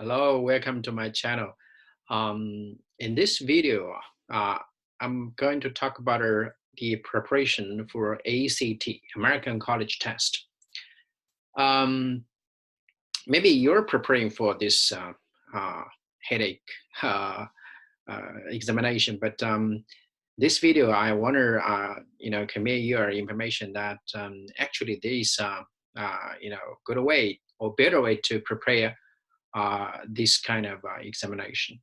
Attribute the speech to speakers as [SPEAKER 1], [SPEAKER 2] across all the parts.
[SPEAKER 1] Hello, welcome to my channel. In this video, uh, I'm going to talk about the preparation for ACT, American College Test. Um, Maybe you're preparing for this headache examination, but this video, I want to, convey your information that actually there is, good way or better way to prepare this kind of examination.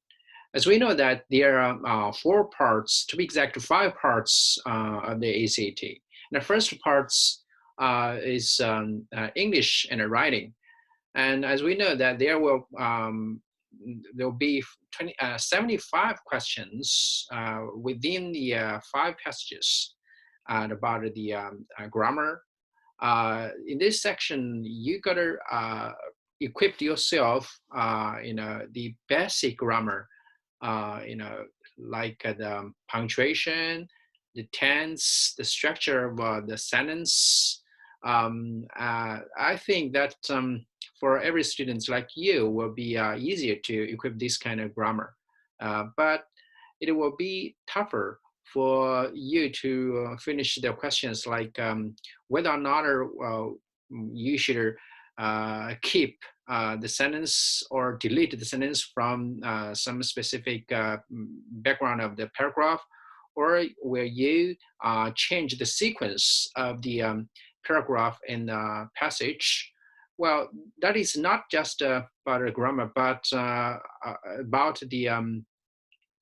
[SPEAKER 1] As we know that there are four parts, to be exact, five parts of the ACT. And the first parts is English and writing. And as we know that there'll be 75 questions within the five passages about the grammar. In this section, you gotta equip yourself, the basic grammar, like the punctuation, the tense, the structure of the sentence. I think that for every student like you will be easier to equip this kind of grammar, but it will be tougher for you to finish the questions like whether or not you should keep the sentence or delete the sentence from some specific background of the paragraph, or will you change the sequence of the paragraph in the passage. Well, that is not just about the grammar, but about the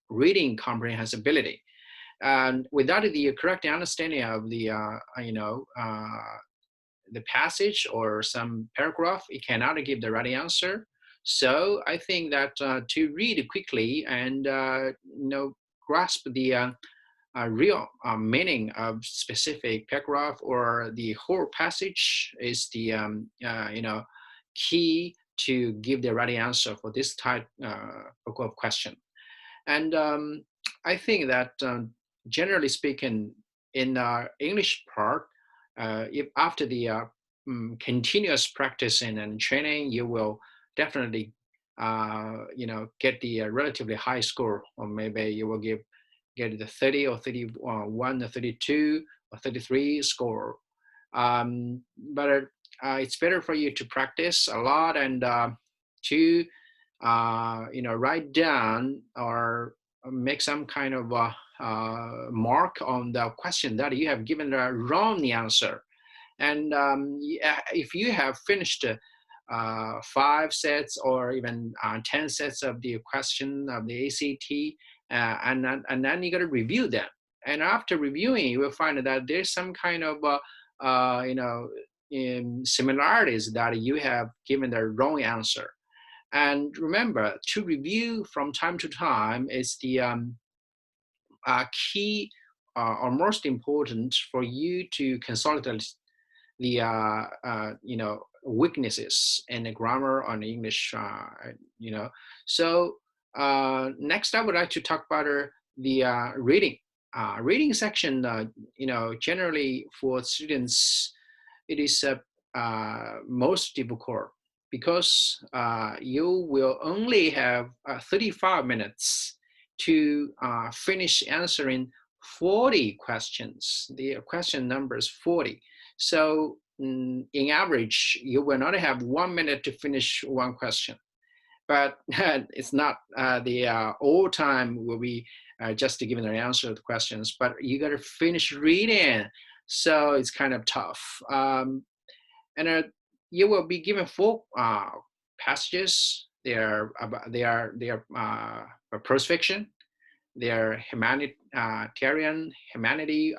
[SPEAKER 1] reading comprehensibility. And without the correct understanding of the passage or some paragraph, it cannot give the right answer. So I think that to read quickly and grasp the real meaning of specific paragraph or the whole passage is the key to give the right answer for this type of question. And I think that generally speaking, in the English part, if after the continuous practicing and training, you will definitely, get the relatively high score, or maybe you will get the 30 or 31 or 32 or 33 score. But it's better for you to practice a lot and to write down or make some kind of mark on the question that you have given the wrong answer. And if you have finished 5 sets or even 10 sets of the question of the ACT, and then you got to review them. And after reviewing, you will find that there's some kind of similarities that you have given the wrong answer. And remember, to review from time to time is the key or most important for you to consolidate the weaknesses in the grammar on English. So next I would like to talk about the reading. Reading section, generally for students, it is most difficult because you will only have 35 minutes to finish answering 40 questions. The question number is 40. So in average, you will not have 1 minute to finish one question. But it's not the all time will be just to give an answer to the questions, but you got to finish reading. So it's kind of tough. And you will be given 4 passages. They are prose fiction. They are humanitarian humanity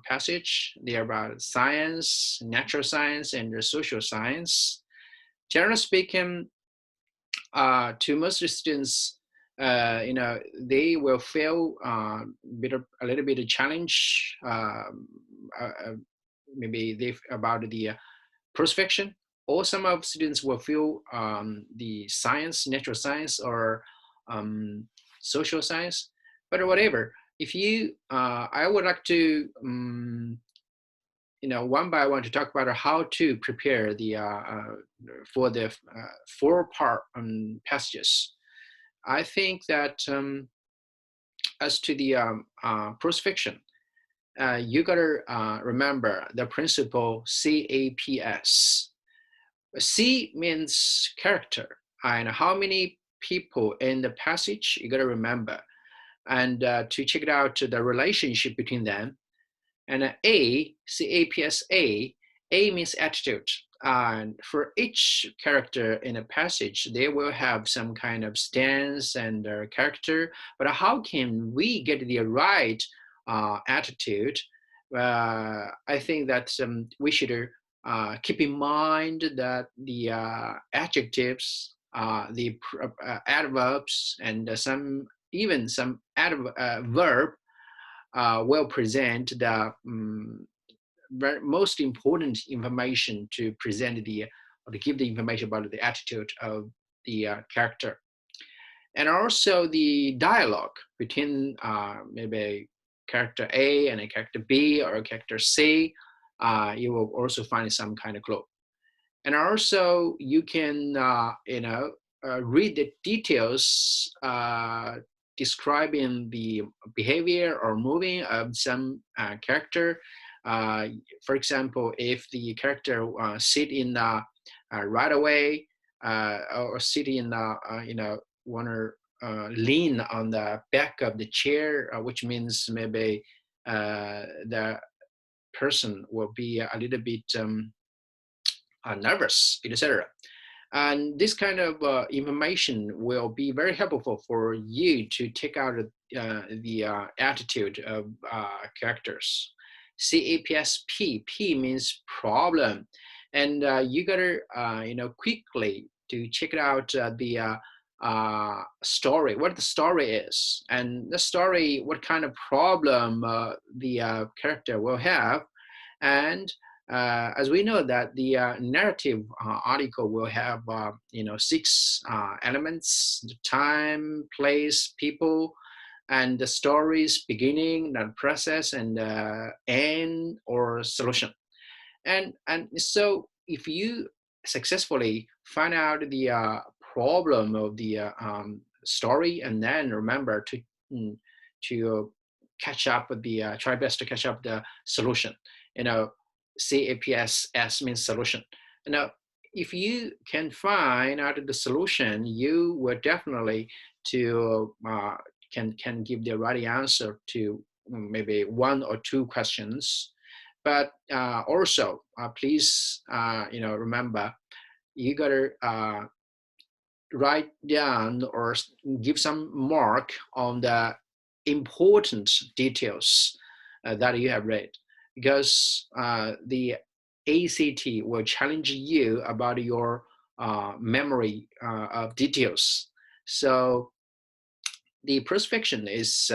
[SPEAKER 1] passage. They are about science, natural science, and the social science. Generally speaking, to most students, they will feel a little bit of challenge. Maybe they about the prose fiction, or some of students will feel the science, natural science, or social science. But whatever, if you, I would like to one by one to talk about how to prepare for the four-part passages. I think that as to the prose fiction, you gotta remember the principle CAPS. C means character, and how many people in the passage you gotta remember, and to check it out the relationship between them. And A, CAPSA, A means attitude. And for each character in a passage, they will have some kind of stance and character. But how can we get the right attitude? I think that we should keep in mind that the adjectives, the adverbs, and even some verb will present the most important information to present or to give the information about the attitude of the character. And also the dialogue between maybe character A and a character B or a character C, you will also find some kind of clue. And also you can, read the details describing the behavior or moving of some character. For example, if the character sit in right away or sit in, want to lean on the back of the chair, which means maybe the person will be a little bit nervous, etc. And this kind of information will be very helpful for you to take out the attitude of characters. CAPSP, P means problem. And you gotta, quickly to check it out the story, what the story is. And the story, what kind of problem the character will have. And as we know that the narrative article will have, 6 elements: the time, place, people, and the story's beginning, the process, and end or solution. And so if you successfully find out the problem of the story, and then remember to catch up with the try best to catch up the solution. CAPS means solution. Now, if you can find out the solution, you will definitely to can give the right answer to maybe 1 or 2 questions. But also, please, remember, you gotta write down or give some mark on the important details that you have read, because the ACT will challenge you about your memory of details. So the prose fiction is,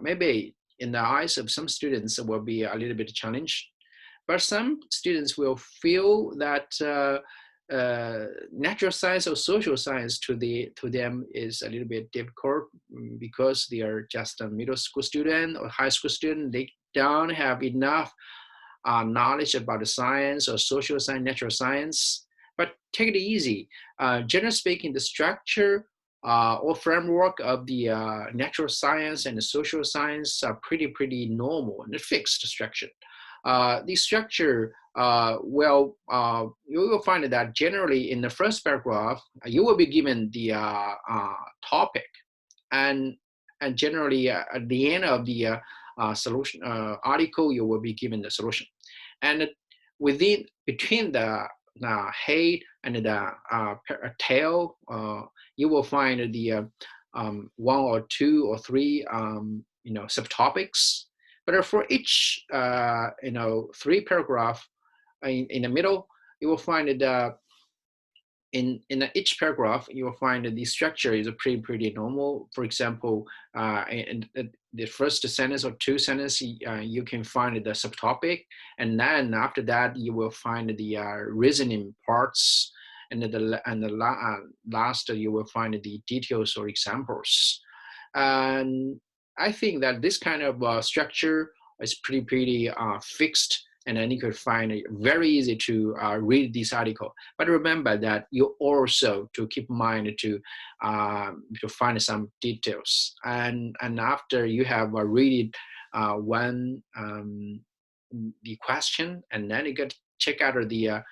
[SPEAKER 1] maybe in the eyes of some students will be a little bit challenged, but some students will feel that natural science or social science to them is a little bit difficult because they are just a middle school student or high school student. They don't have enough knowledge about the science or social science, natural science. But take it easy. Generally speaking, the structure or framework of the natural science and the social science are pretty normal and fixed structure. The structure, you will find that generally in the first paragraph, you will be given the topic, and generally at the end of the solution article, you will be given the solution. And between the head and the tail, you will find the 1 or 2 or 3 subtopics. But for each 3 paragraph in the middle, you will find that in each paragraph, you will find that the structure is pretty normal. For example, in the first sentence or 2 sentences, you can find the subtopic, and then after that, you will find the reasoning parts, and the last you will find the details or examples. And I think that this kind of structure is pretty fixed, and then you could find it very easy to read this article. But remember that you also to keep in mind to find some details, and after you have read one the question, and then you get check out the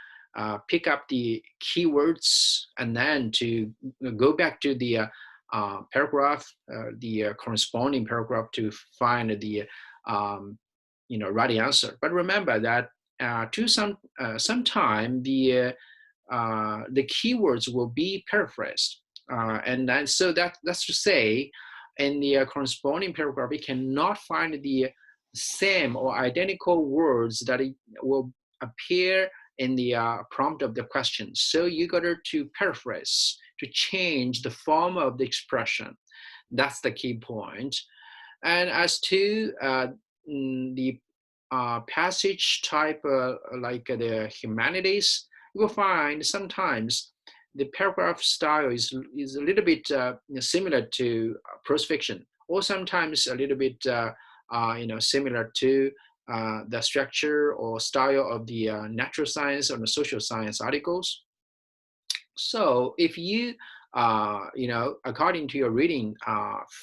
[SPEAKER 1] pick up the keywords, and then to go back to the paragraph, the corresponding paragraph to find the right answer. But remember that to sometime the keywords will be paraphrased, and then so that's to say, in the corresponding paragraph, we cannot find the same or identical words that will appear in the prompt of the question. So you got to paraphrase, to change the form of the expression. That's the key point. And as to the passage type, like the humanities, you will find sometimes the paragraph style is a little bit similar to prose fiction, or sometimes a little bit similar to the structure or style of the natural science or the social science articles. So if you according to your reading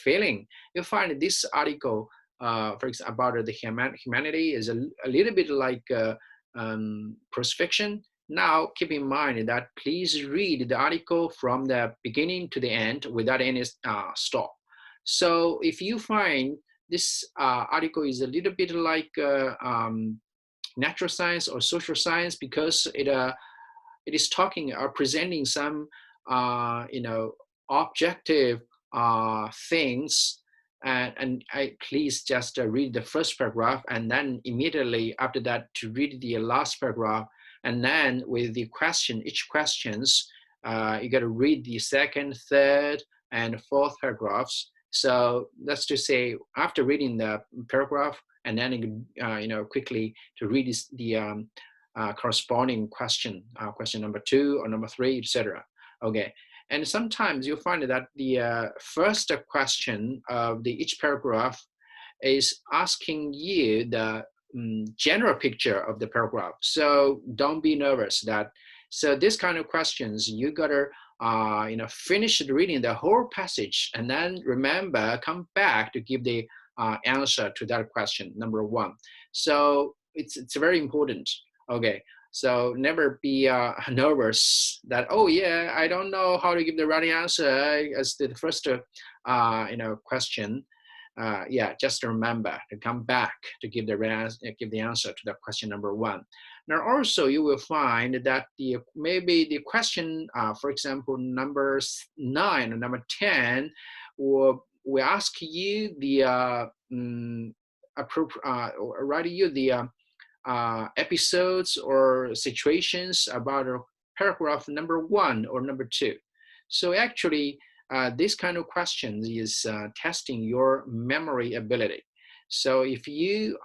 [SPEAKER 1] feeling, you find this article, for example, about the humanity is a little bit like prose fiction. Now, keep in mind that please read the article from the beginning to the end without any stop. So if you find this article is a little bit like natural science or social science, because it is talking or presenting some objective things, and please just read the first paragraph, and then immediately after that to read the last paragraph, and then with the question, each questions, you got to read the second, third, and fourth paragraphs. So that's to say, after reading the paragraph, and then quickly to read the corresponding question, question number 2 or number 3, etc. Okay, and sometimes you'll find that the first question of each paragraph is asking you the general picture of the paragraph. So don't be nervous that. So this kind of questions, you gotta finish reading the whole passage, and then remember, come back to give the answer to that question, number 1. So it's very important. Okay, so never be nervous that, oh yeah, I don't know how to give the right answer as the first question. Yeah, just remember to come back to give the answer to that question number 1. Now also you will find that maybe the question, for example, number 9 or number 10 will ask you the write you the episodes or situations about paragraph number 1 or number 2. So actually, this kind of question is testing your memory ability. So if you,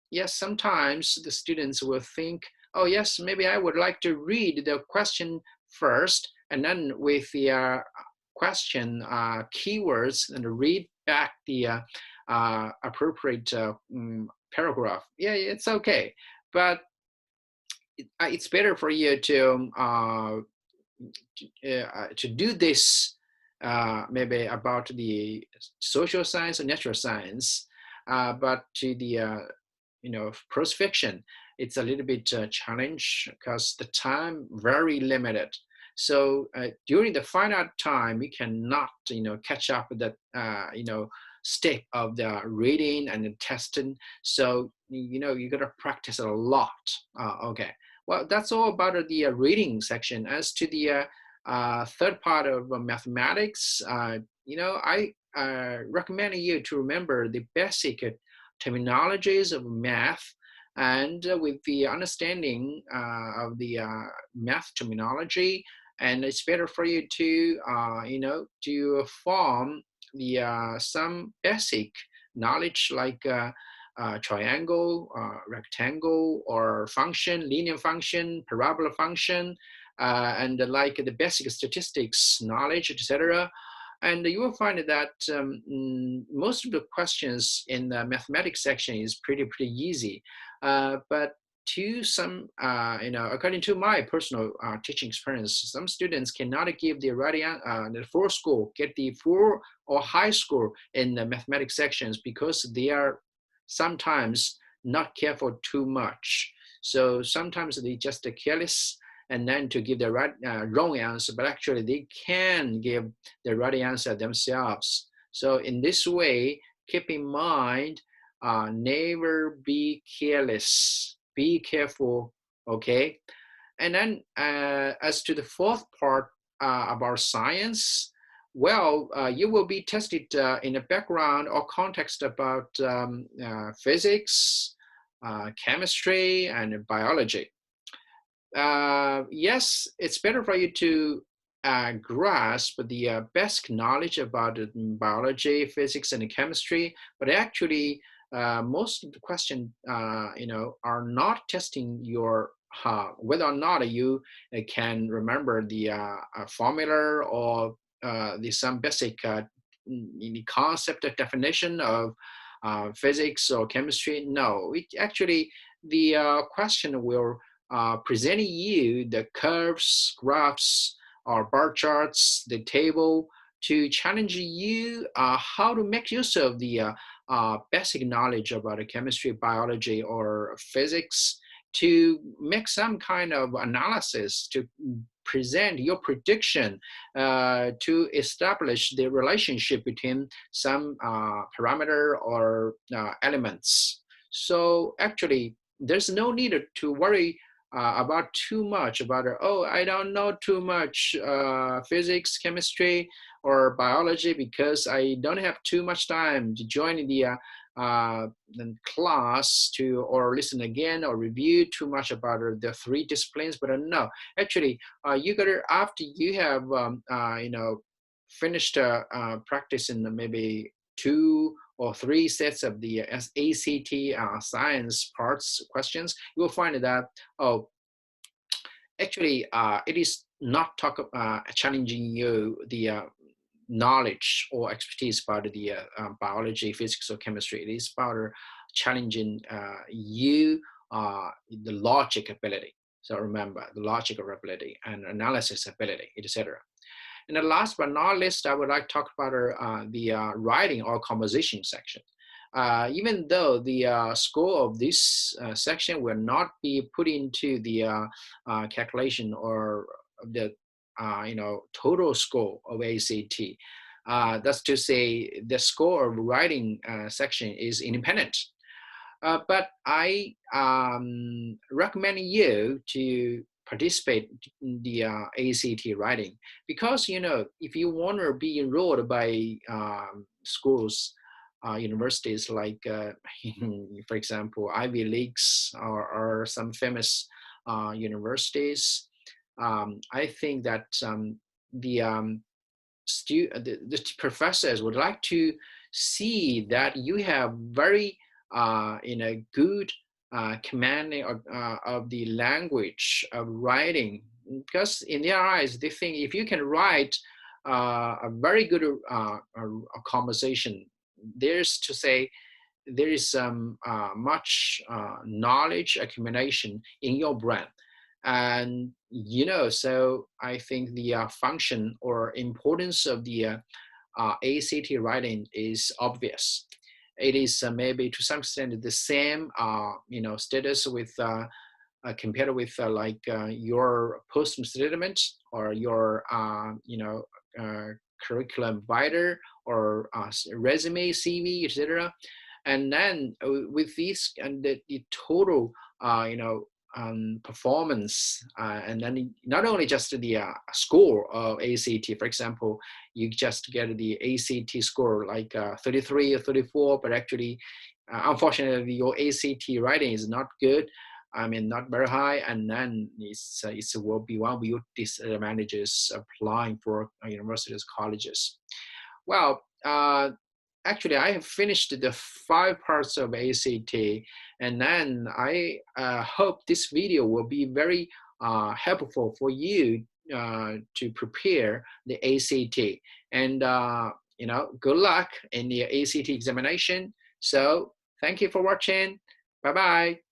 [SPEAKER 1] yes, sometimes the students will think, oh yes, maybe I would like to read the question first, and then with the question keywords, and read back the appropriate paragraph. Yeah, it's okay, but it's better for you to do this maybe about the social science or natural science, but to the prose fiction, it's a little bit challenge because the time very limited. So during the finite time, we cannot catch up with that step of the reading and the testing. So you got to practice a lot. Okay. Well, that's all about the reading section. As to the third part of mathematics, I recommend you to remember the basic terminologies of math, and with the understanding of the math terminology, and it's better for you to to form the some basic knowledge like triangle, rectangle, or function, linear function, parabola function, and like the basic statistics knowledge, etc. And you will find that most of the questions in the mathematics section is pretty easy. But to some, according to my personal teaching experience, some students cannot give the full score, get the full or high score in the mathematics sections because they are sometimes not careful too much. So sometimes they just careless and then to give the wrong answer, but actually they can give the right answer themselves. So in this way, keep in mind, never be careless, be careful, okay? And then as to the fourth part about science, well, you will be tested in a background or context about physics, chemistry, and biology. Yes, it's better for you to grasp the basic knowledge about biology, physics, and chemistry. But actually, most of the questions, are not testing your whether or not you can remember the formula or some basic concept or definition of physics or chemistry. No, it actually the question will presenting you the curves, graphs, or bar charts, the table to challenge you how to make use of the basic knowledge about chemistry, biology, or physics to make some kind of analysis to present your prediction to establish the relationship between some parameter or elements. So actually, there's no need to worry about too much about, oh, I don't know too much physics, chemistry, or biology because I don't have too much time to join the class to or listen again or review too much about the three disciplines. But no, actually, you gotta after you have finished practice in maybe 2 or 3 sets of the ACT science parts questions, you will find that, oh, actually, it is not challenging you the knowledge or expertise about the biology, physics, or chemistry. It is about challenging you the logic ability. So remember, the logical ability and analysis ability, etc. And the last but not least, I would like to talk about the writing or composition section. Even though the score of this section will not be put into the calculation or the total score of ACT. That's to say, the score of writing section is independent. But I recommend you to participate in the ACT writing because if you want to be enrolled by schools, universities like, for example, Ivy Leagues or some famous universities, I think that the the professors would like to see that you have very good commanding of the language of writing, because in their eyes they think if you can write a very good conversation, there's to say there is much knowledge accumulation in your brain. And so I think the function or importance of the ACT writing is obvious. It is maybe to some extent the same status with compared with your post statement or your curriculum writer or resume, CV, etc. And then with this and the total performance, and then not only just the score of ACT. For example, you just get the ACT score like 33 or 34, but actually, unfortunately, your ACT writing is not good. I mean, not very high, and then it will be one of your disadvantages applying for universities, colleges. Well, actually, I have finished the 5 parts of ACT, and then I hope this video will be very helpful for you to prepare the ACT. and good luck in the ACT examination. So thank you for watching. Bye bye.